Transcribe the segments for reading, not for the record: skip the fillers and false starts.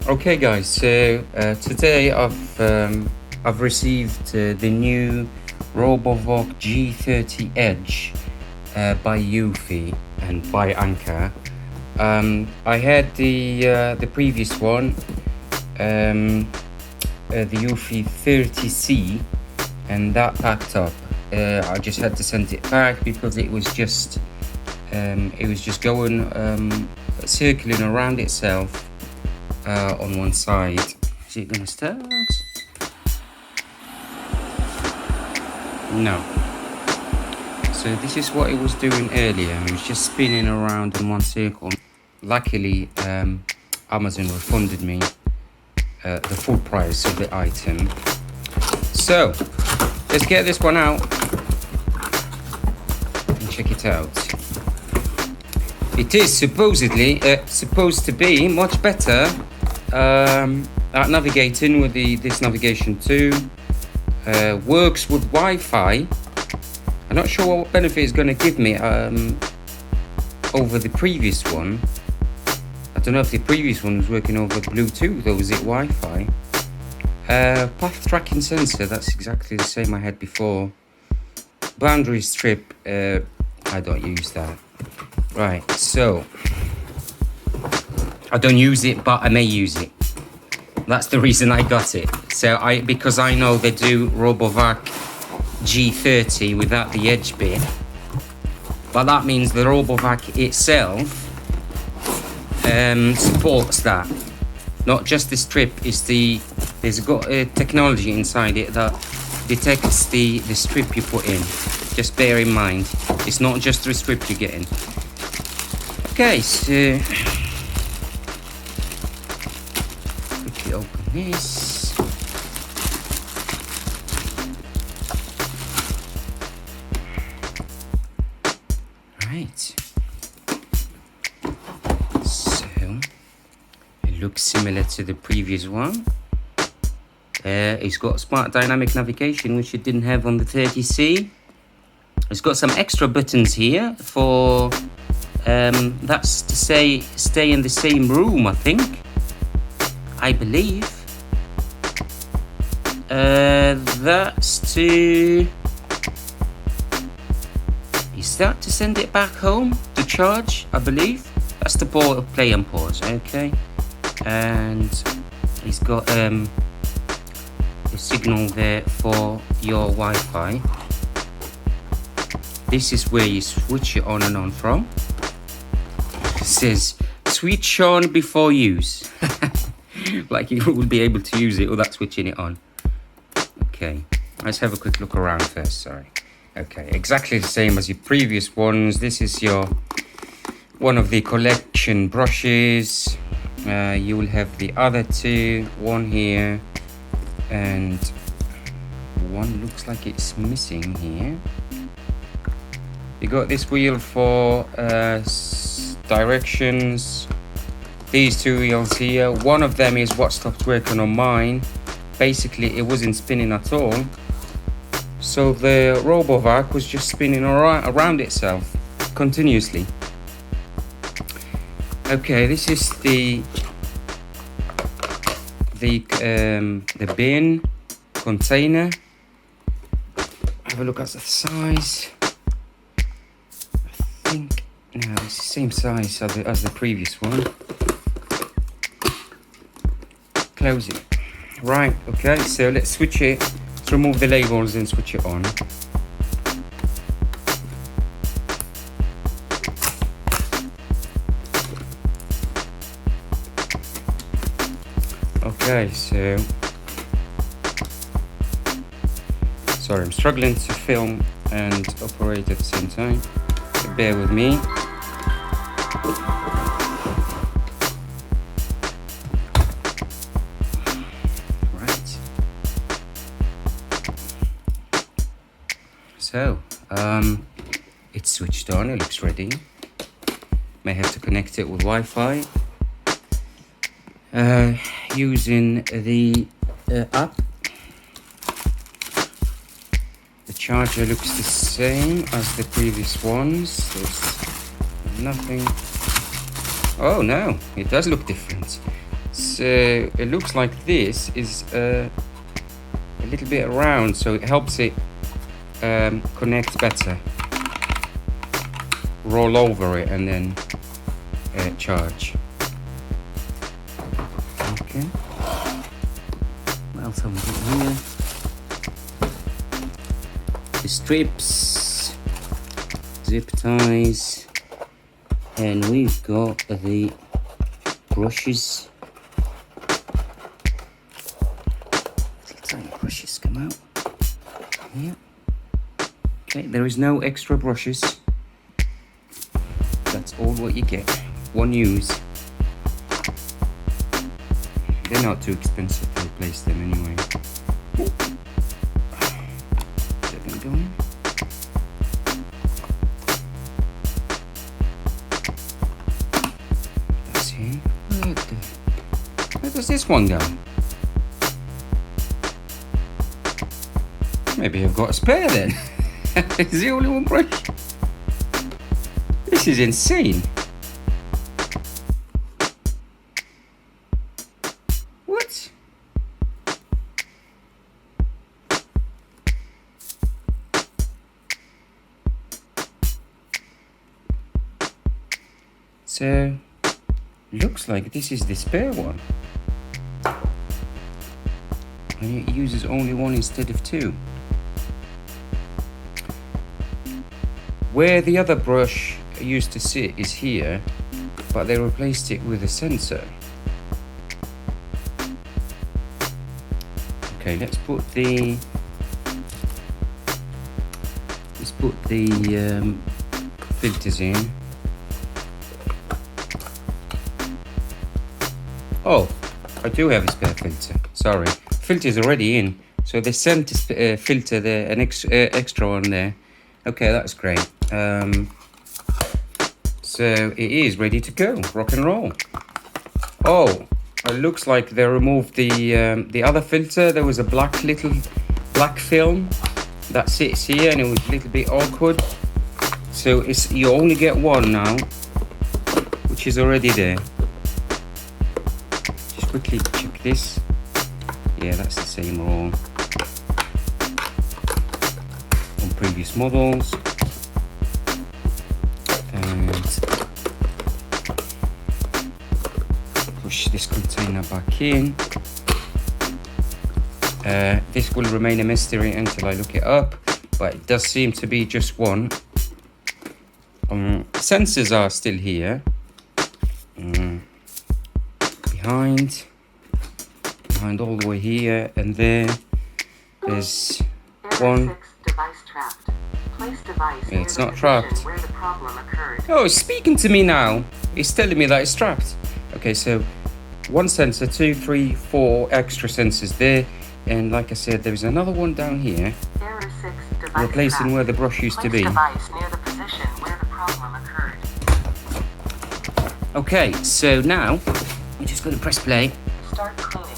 Okay, guys. So today I've received the new Robovac G30 Edge by Eufy and by Anker. I had the previous one, the Eufy 30C, and that packed up. I just had to send it back because it was just going circling around itself. On one side. Is it gonna start? No. So this is what it was doing earlier. It was just spinning around in one circle. Luckily, Amazon refunded me the full price of the item. So let's get this one out and check it out. It is supposedly supposed to be much better at navigating with this navigation 2. Works with Wi-Fi. I'm not sure what benefit it's going to give me over the previous one. I don't know if the previous one was working over Bluetooth or was it Wi-Fi. Path tracking sensor, that's exactly the same I had before. Boundary strip, I don't use that. Right, so I don't use it, but I may use it. That's the reason I got it. So because I know they do Robovac G30 without the edge bit, but that means the Robovac itself supports that. Not just the strip, there's got a technology inside it that detects the strip you put in. Just bear in mind, it's not just the strip you're getting. Okay, so quickly open this. Right. So it looks similar to the previous one. It's got smart dynamic navigation, which it didn't have on the 30C. It's got some extra buttons here for that's to say stay in the same room, I believe. That's to... Is that to send it back home to charge, I believe? That's the play and pause, okay. And it's got a signal there for your Wi-Fi. This is where you switch it on and on from. It says switch on before use. Like you will be able to use it without switching it on. Okay, let's have a quick look around first, sorry. Okay, exactly the same as your previous ones. This is one of the collection brushes. You will have the other two, one here and one looks like it's missing here. You got this wheel for directions. These two wheels here. One of them is what stopped working on mine. Basically, it wasn't spinning at all. So the Robovac was just spinning around itself continuously. Okay, this is the bin container. Have a look at the size. I think no, it's the same size as the previous one. Close it. Right, okay, so let's switch it. Let's remove the labels and switch it on. Okay, so sorry, I'm struggling to film and operate at the same time, so bear with me. Right. So, it's switched on, it looks ready. May have to connect it with Wi-Fi. Using the app. The charger looks the same as the previous ones. There's nothing. Oh no, it does look different. So it looks like this is a little bit round, so it helps it connect better. Roll over it and then charge. Okay. What else have we got here? The strips, zip ties, and we've got the brushes. Little tiny brushes come out. Yeah. Okay, there is no extra brushes. That's all what you get. One use. They're not too expensive to replace them anyway. Get them going. That's here. Where does this one go? Maybe I've got a spare then. Is the only one brush? This is insane. What? So, looks like this is the spare one. And it uses only one instead of two. Where the other brush used to sit is here, but they replaced it with a sensor. Okay, let's put the filters in. Oh, I do have a spare filter. Sorry, filter's already in, so they sent a filter there, an extra one there. Okay, that's great. So it is ready to go, rock and roll. Oh, it looks like they removed the other filter. There was a little black film that sits here, and it was a little bit awkward. So you only get one now, which is already there. Just quickly check this. Yeah, that's the same roll on previous models. Push this container back in. This will remain a mystery until I look it up, but it does seem to be just one. Sensors are still here. Behind all the way here and there. There's one. It's not trapped. Oh, it's speaking to me now. It's telling me that it's trapped. Okay, so one sensor, 2, 3, 4 extra sensors there, and like I said, there's another one down here, replacing where the brush used to be. Okay, so now we're just going to press play. Start cleaning.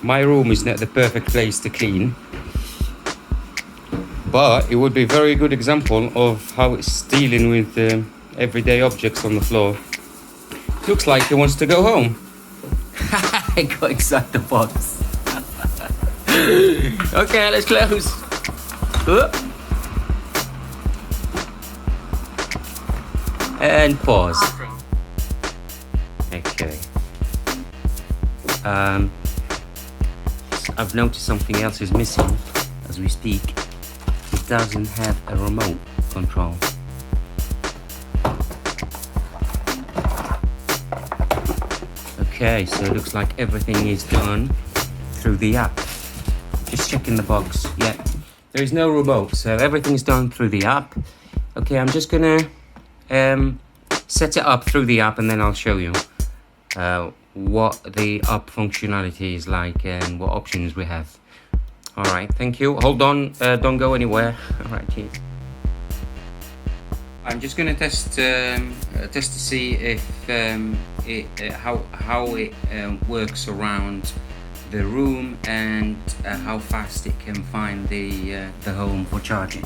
My room is not the perfect place to clean, but it would be a very good example of how it's dealing with everyday objects on the floor. Looks like he wants to go home. I got inside the box. Okay, let's close. And pause. Okay. I've noticed something else is missing as we speak. It doesn't have a remote control. Okay, so it looks like everything is done through the app. Just checking the box. Yeah, there is no remote, so everything's done through the app. Okay, I'm just gonna set it up through the app, and then I'll show you what the app functionality is like and what options we have. All right, thank you. Hold on, don't go anywhere. All right, cheers. I'm just going to test to see if how it works around the room and how fast it can find the home for charging.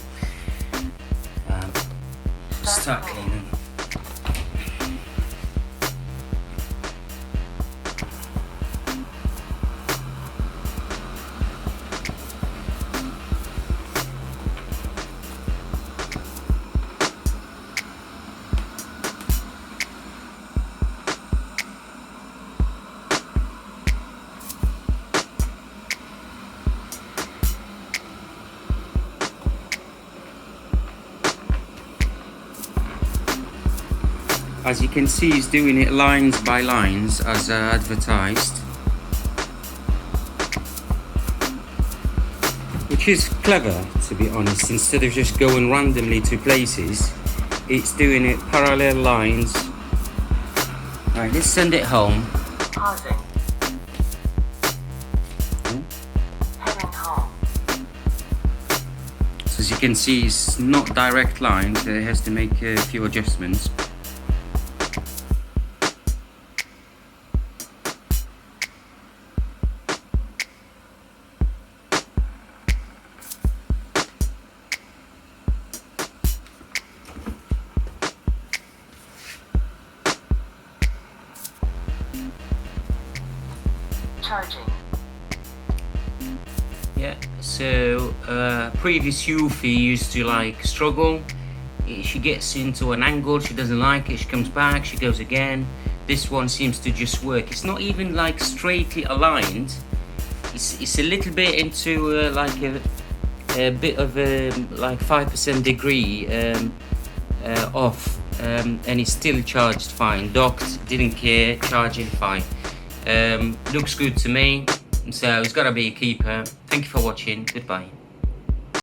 Start cleaning. As you can see, he's doing it lines by lines as advertised, which is clever, to be honest. Instead of just going randomly to places, it's doing it parallel lines. Right, let's send it home. Pausing. Heading home. So as you can see, it's not direct lines, so it has to make a few adjustments. Charging. Yeah, so previous Eufy used to like struggle. She gets into an angle, she doesn't like it, she comes back, she goes again. This one seems to just work. It's not even like straightly aligned. It's a little bit into like a bit of a like 5% degree off, and it's still charged fine. Docked, didn't care, charging fine. Looks good to me, so it's gotta be a keeper. Thank you for watching. Goodbye.